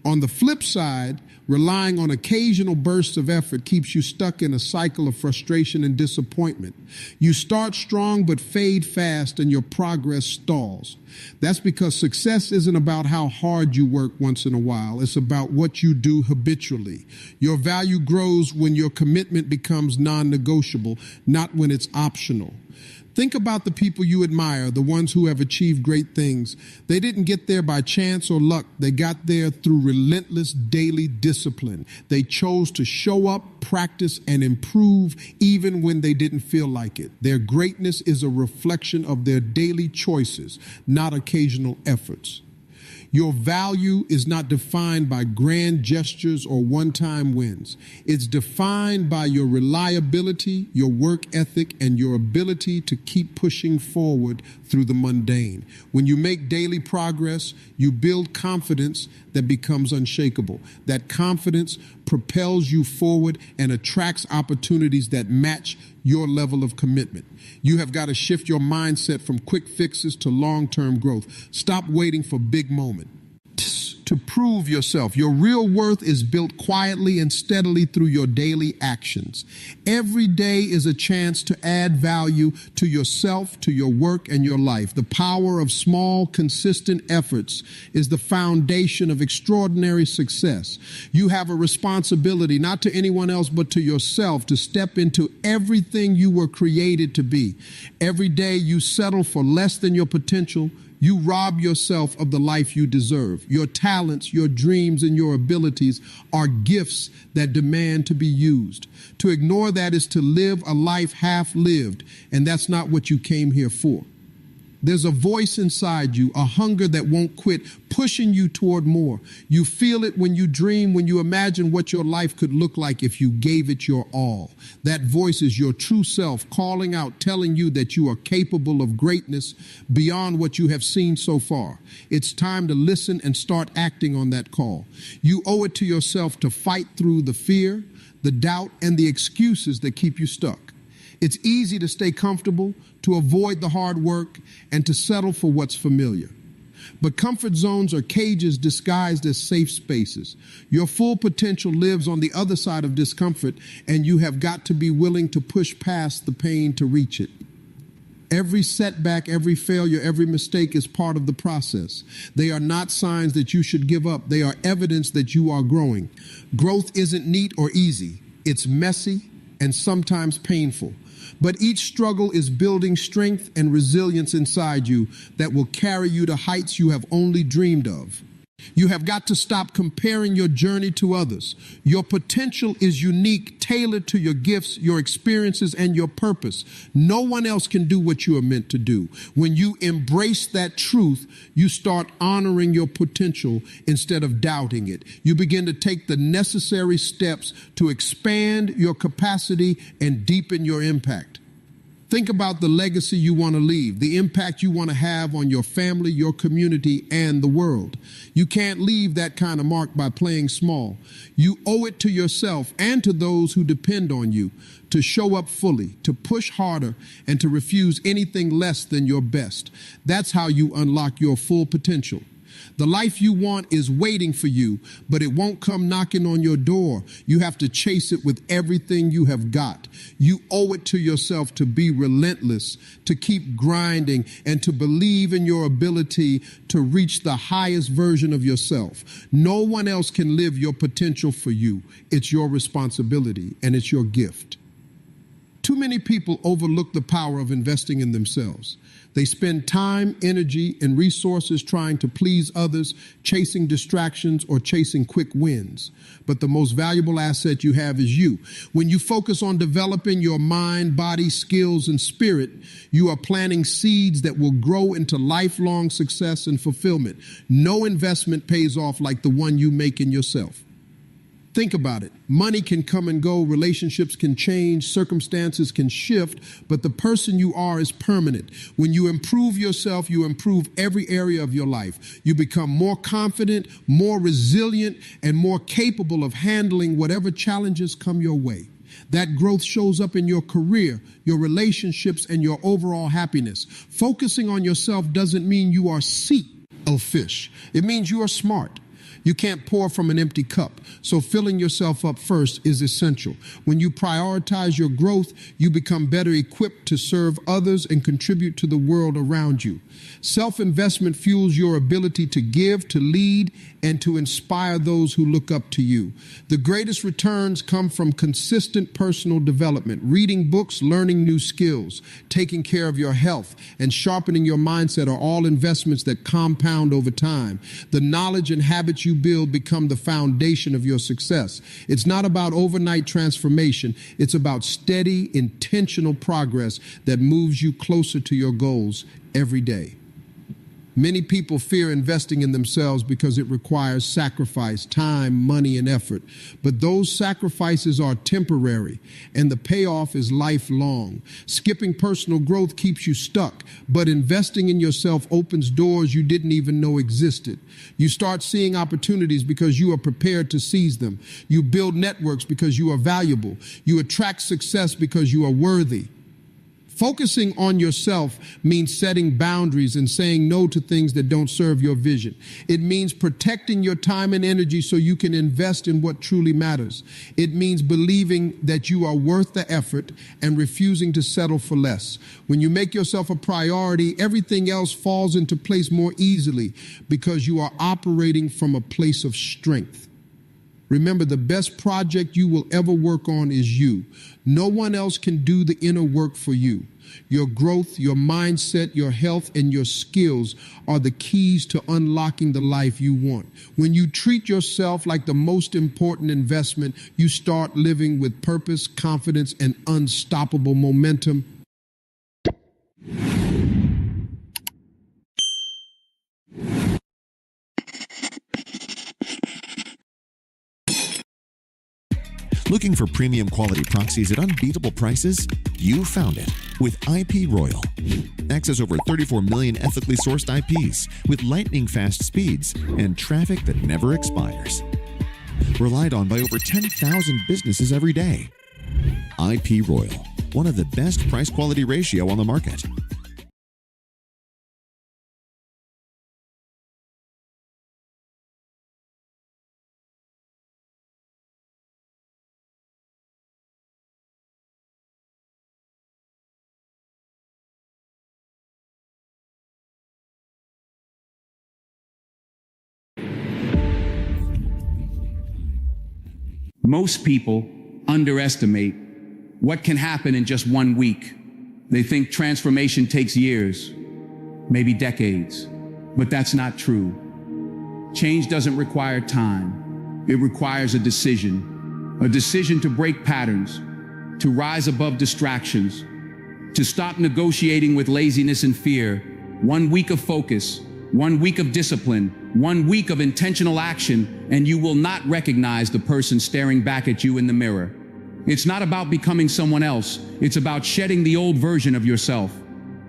On the flip side, relying on occasional bursts of effort keeps you stuck in a cycle of frustration and disappointment. You start strong but fade fast and your progress stalls. That's because success isn't about how hard you work once in a while. It's about what you do habitually. Your value grows when your commitment becomes non-negotiable, not when it's optional. Think about the people you admire, the ones who have achieved great things. They didn't get there by chance or luck. They got there through relentless daily discipline. They chose to show up, practice, and improve even when they didn't feel like it. Their greatness is a reflection of their daily choices, not occasional efforts. Your value is not defined by grand gestures or one-time wins. It's defined by your reliability, your work ethic, and your ability to keep pushing forward through the mundane. When you make daily progress, you build confidence that becomes unshakable. That confidence propels you forward and attracts opportunities that match your level of commitment. You have got to shift your mindset from quick fixes to long-term growth. Stop waiting for big moments to prove yourself. Your real worth is built quietly and steadily through your daily actions. Every day is a chance to add value to yourself, to your work, and your life. The power of small, consistent efforts is the foundation of extraordinary success. You have a responsibility, not to anyone else, but to yourself, to step into everything you were created to be. Every day you settle for less than your potential, you rob yourself of the life you deserve. Your talents, your dreams, and your abilities are gifts that demand to be used. To ignore that is to live a life half lived, and that's not what you came here for. There's a voice inside you, a hunger that won't quit, pushing you toward more. You feel it when you dream, when you imagine what your life could look like if you gave it your all. That voice is your true self calling out, telling you that you are capable of greatness beyond what you have seen so far. It's time to listen and start acting on that call. You owe it to yourself to fight through the fear, the doubt, and the excuses that keep you stuck. It's easy to stay comfortable, to avoid the hard work, and to settle for what's familiar. But comfort zones are cages disguised as safe spaces. Your full potential lives on the other side of discomfort, and you have got to be willing to push past the pain to reach it. Every setback, every failure, every mistake is part of the process. They are not signs that you should give up. They are evidence that you are growing. Growth isn't neat or easy. It's messy and sometimes painful. But each struggle is building strength and resilience inside you that will carry you to heights you have only dreamed of. You have got to stop comparing your journey to others. Your potential is unique, tailored to your gifts, your experiences, and your purpose. No one else can do what you are meant to do. When you embrace that truth, you start honoring your potential instead of doubting it. You begin to take the necessary steps to expand your capacity and deepen your impact. Think about the legacy you want to leave, the impact you want to have on your family, your community, and the world. You can't leave that kind of mark by playing small. You owe it to yourself and to those who depend on you to show up fully, to push harder, and to refuse anything less than your best. That's how you unlock your full potential. The life you want is waiting for you, but it won't come knocking on your door. You have to chase it with everything you have got. You owe it to yourself to be relentless, to keep grinding, and to believe in your ability to reach the highest version of yourself. No one else can live your potential for you. It's your responsibility, and it's your gift. Too many people overlook the power of investing in themselves. They spend time, energy, and resources trying to please others, chasing distractions, or chasing quick wins. But the most valuable asset you have is you. When you focus on developing your mind, body, skills, and spirit, you are planting seeds that will grow into lifelong success and fulfillment. No investment pays off like the one you make in yourself. Think about it. Money can come and go, relationships can change, circumstances can shift, but the person you are is permanent. When you improve yourself, you improve every area of your life. You become more confident, more resilient, and more capable of handling whatever challenges come your way. That growth shows up in your career, your relationships, and your overall happiness. Focusing on yourself doesn't mean you are selfish. It means you are smart. You can't pour from an empty cup, so filling yourself up first is essential. When you prioritize your growth, you become better equipped to serve others and contribute to the world around you. Self-investment fuels your ability to give, to lead, and to inspire those who look up to you. The greatest returns come from consistent personal development, reading books, learning new skills, taking care of your health, and sharpening your mindset are all investments that compound over time. The knowledge and habits you build become the foundation of your success. It's not about overnight transformation. It's about steady, intentional progress that moves you closer to your goals every day. Many people fear investing in themselves because it requires sacrifice, time, money, and effort. But those sacrifices are temporary, and the payoff is lifelong. Skipping personal growth keeps you stuck, but investing in yourself opens doors you didn't even know existed. You start seeing opportunities because you are prepared to seize them. You build networks because you are valuable. You attract success because you are worthy. Focusing on yourself means setting boundaries and saying no to things that don't serve your vision. It means protecting your time and energy so you can invest in what truly matters. It means believing that you are worth the effort and refusing to settle for less. When you make yourself a priority, everything else falls into place more easily because you are operating from a place of strength. Remember, the best project you will ever work on is you. No one else can do the inner work for you. Your growth, your mindset, your health, and your skills are the keys to unlocking the life you want. When you treat yourself like the most important investment, you start living with purpose, confidence, and unstoppable momentum. Looking for premium quality proxies at unbeatable prices? You found it with IP Royal. Access over 34 million ethically sourced IPs with lightning fast speeds and traffic that never expires. Relied on by over 10,000 businesses every day. IP Royal, one of the best price quality ratio on the market. Most people underestimate what can happen in just 1 week. They think transformation takes years, maybe decades, but that's not true. Change doesn't require time. It requires a decision to break patterns, to rise above distractions, to stop negotiating with laziness and fear. 1 week of focus, 1 week of discipline, 1 week of intentional action, and you will not recognize the person staring back at you in the mirror. It's not about becoming someone else. It's about shedding the old version of yourself.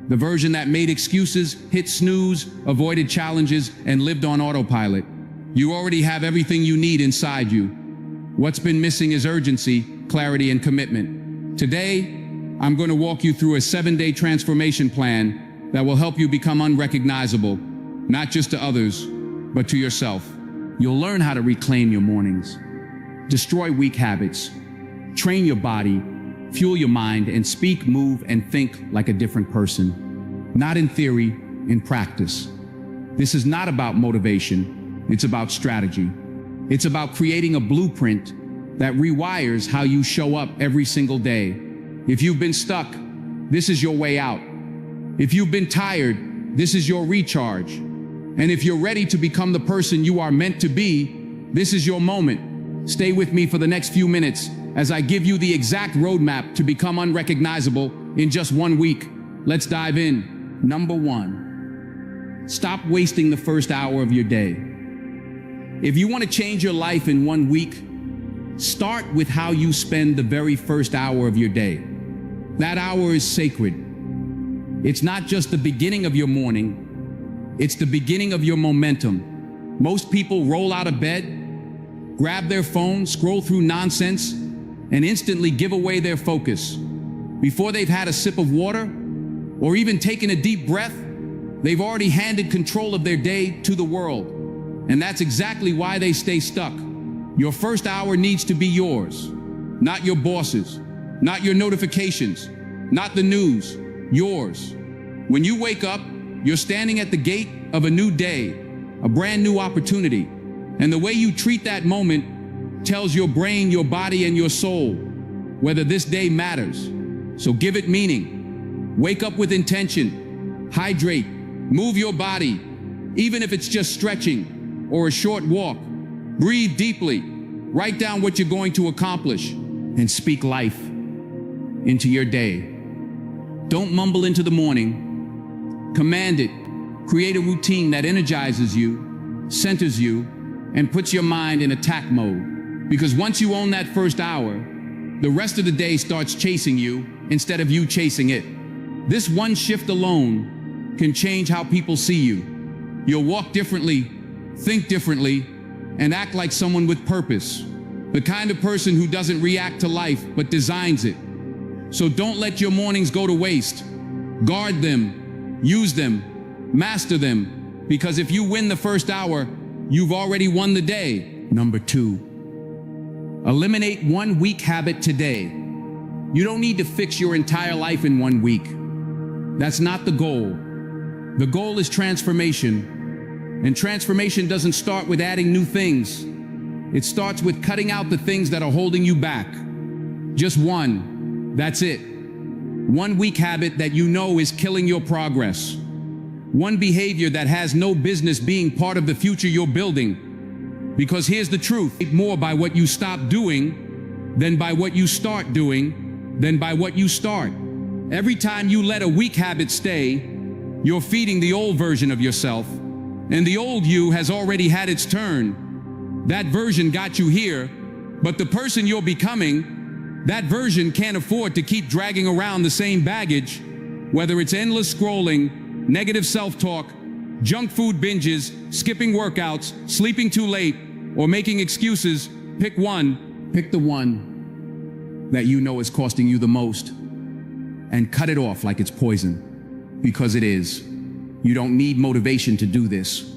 The version that made excuses, hit snooze, avoided challenges, and lived on autopilot. You already have everything you need inside you. What's been missing is urgency, clarity, and commitment. Today, I'm going to walk you through a 7-day transformation plan that will help you become unrecognizable, not just to others, but to yourself. You'll learn how to reclaim your mornings, destroy weak habits, train your body, fuel your mind, and speak, move, and think like a different person. Not in theory, in practice. This is not about motivation. It's about strategy. It's about creating a blueprint that rewires how you show up every single day. If you've been stuck, this is your way out. If you've been tired, this is your recharge. And if you're ready to become the person you are meant to be, this is your moment. Stay with me for the next few minutes as I give you the exact roadmap to become unrecognizable in just 1 week. Let's dive in. Number 1, stop wasting the first hour of your day. If you want to change your life in 1 week, start with how you spend the very first hour of your day. That hour is sacred. It's not just the beginning of your morning, it's the beginning of your momentum. Most people roll out of bed, grab their phone, scroll through nonsense, and instantly give away their focus. Before they've had a sip of water, or even taken a deep breath, they've already handed control of their day to the world. And that's exactly why they stay stuck. Your first hour needs to be yours, not your boss's, not your notifications, not the news, yours. When you wake up, you're standing at the gate of a new day, a brand new opportunity. And the way you treat that moment tells your brain, your body, and your soul whether this day matters. So give it meaning. Wake up with intention. Hydrate. Move your body, even if it's just stretching or a short walk. Breathe deeply. Write down what you're going to accomplish and speak life into your day. Don't mumble into the morning. Command it. Create a routine that energizes you, centers you, and puts your mind in attack mode. Because once you own that first hour, the rest of the day starts chasing you instead of you chasing it. This one shift alone can change how people see you. You'll walk differently, think differently, and act like someone with purpose. The kind of person who doesn't react to life, but designs it. So don't let your mornings go to waste. Guard them, use them, master them, because if you win the first hour, you've already won the day. Number 2, eliminate one weak habit today. You don't need to fix your entire life in 1 week. That's not the goal. The goal is transformation. And transformation doesn't start with adding new things. It starts with cutting out the things that are holding you back. Just one. That's it. One weak habit that you know is killing your progress. One behavior that has no business being part of the future you're building. Because here's the truth. More by what you stop doing than by what you start doing than by what you start. Every time you let a weak habit stay, you're feeding the old version of yourself. And the old you has already had its turn. That version got you here, but the person you're becoming, that version can't afford to keep dragging around the same baggage, whether it's endless scrolling, negative self-talk, junk food binges, skipping workouts, sleeping too late, or making excuses. Pick one. Pick the one that you know is costing you the most, and cut it off like it's poison, because it is. You don't need motivation to do this.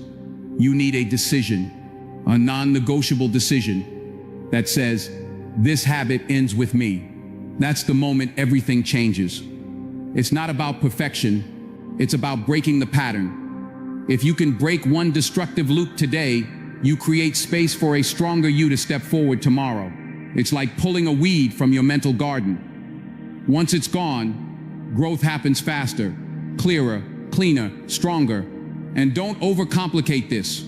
You need a decision, a non-negotiable decision that says, this habit ends with me. That's the moment everything changes. It's not about perfection. It's about breaking the pattern. If you can break one destructive loop today, you create space for a stronger you to step forward tomorrow. It's like pulling a weed from your mental garden. Once it's gone, growth happens faster, clearer, cleaner, stronger. And don't overcomplicate this.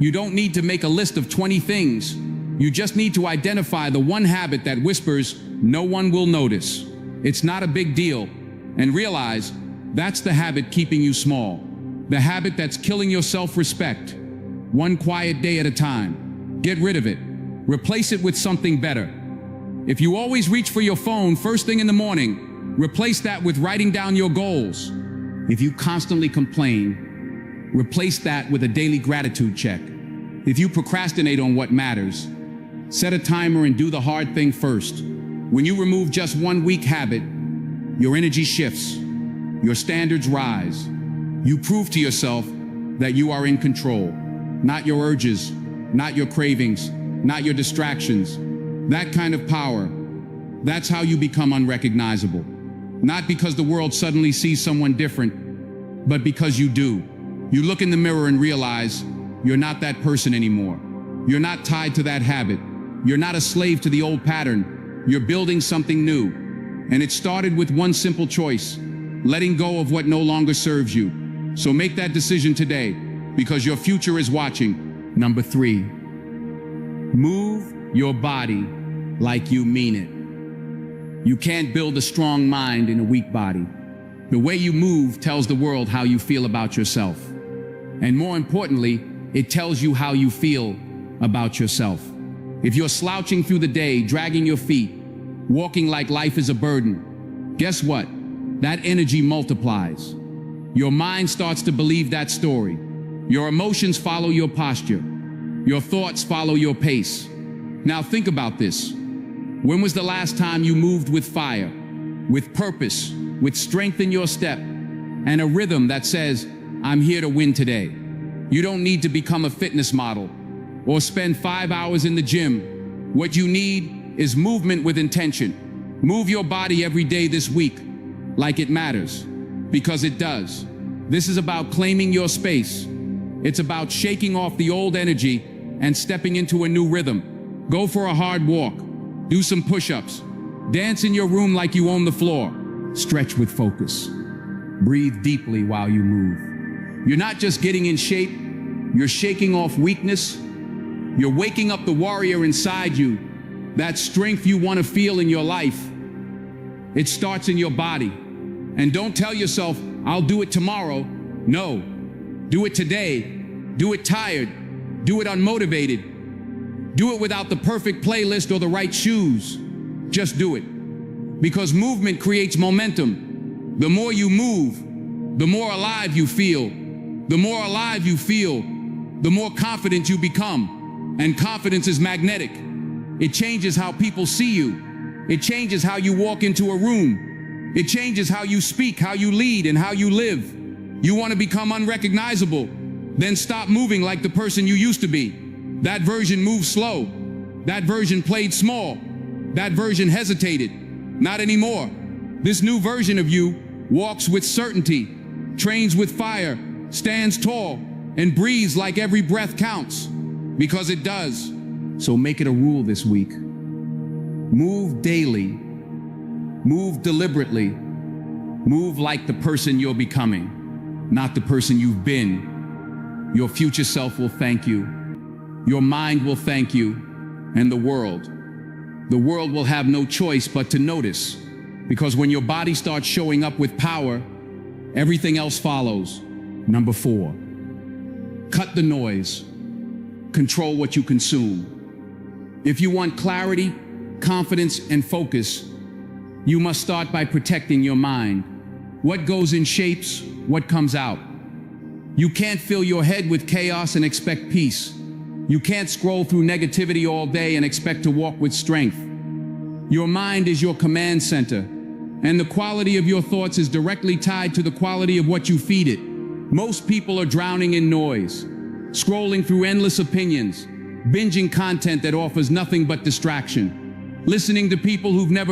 You don't need to make a list of 20 things. You just need to identify the one habit that whispers, "No one will notice. It's not a big deal." And realize that's the habit keeping you small. The habit that's killing your self-respect. One quiet day at a time. Get rid of it. Replace it with something better. If you always reach for your phone first thing in the morning, replace that with writing down your goals. If you constantly complain, replace that with a daily gratitude check. If you procrastinate on what matters, set a timer and do the hard thing first. When you remove just one weak habit, your energy shifts, your standards rise. You prove to yourself that you are in control, not your urges, not your cravings, not your distractions. That kind of power, that's how you become unrecognizable. Not because the world suddenly sees someone different, but because you do. You look in the mirror and realize you're not that person anymore. You're not tied to that habit. You're not a slave to the old pattern. You're building something new. And it started with one simple choice, letting go of what no longer serves you. So make that decision today, because your future is watching. Number 3, move your body like you mean it. You can't build a strong mind in a weak body. The way you move tells the world how you feel about yourself. And more importantly, it tells you how you feel about yourself. If you're slouching through the day, dragging your feet, walking like life is a burden, guess what? That energy multiplies. Your mind starts to believe that story. Your emotions follow your posture. Your thoughts follow your pace. Now think about this. When was the last time you moved with fire, with purpose, with strength in your step, and a rhythm that says, "I'm here to win today"? You don't need to become a fitness model or spend 5 hours in the gym. What you need is movement with intention. Move your body every day this week like it matters, because it does. This is about claiming your space. It's about shaking off the old energy and stepping into a new rhythm. Go for a hard walk. Do some push-ups. Dance in your room like you own the floor. Stretch with focus. Breathe deeply while you move. You're not just getting in shape, you're shaking off weakness. You're waking up the warrior inside you, that strength you want to feel in your life. It starts in your body. And don't tell yourself, "I'll do it tomorrow." No, do it today. Do it tired. Do it unmotivated. Do it without the perfect playlist or the right shoes. Just do it. Because movement creates momentum. The more you move, the more alive you feel. The more alive you feel, the more confident you become. And confidence is magnetic. It changes how people see you. It changes how you walk into a room. It changes how you speak, how you lead, and how you live. You want to become unrecognizable? Then stop moving like the person you used to be. That version moved slow. That version played small. That version hesitated. Not anymore. This new version of you walks with certainty, trains with fire, stands tall, and breathes like every breath counts. Because it does. So make it a rule this week. Move daily. Move deliberately. Move like the person you're becoming, not the person you've been. Your future self will thank you. Your mind will thank you. And the world will have no choice but to notice. Because when your body starts showing up with power, everything else follows. Number 4, cut the noise. Control what you consume. If you want clarity, confidence, and focus, you must start by protecting your mind. What goes in shapes what comes out. You can't fill your head with chaos and expect peace. You can't scroll through negativity all day and expect to walk with strength. Your mind is your command center, and the quality of your thoughts is directly tied to the quality of what you feed it. Most people are drowning in noise, scrolling through endless opinions, binging content that offers nothing but distraction, listening to people who've never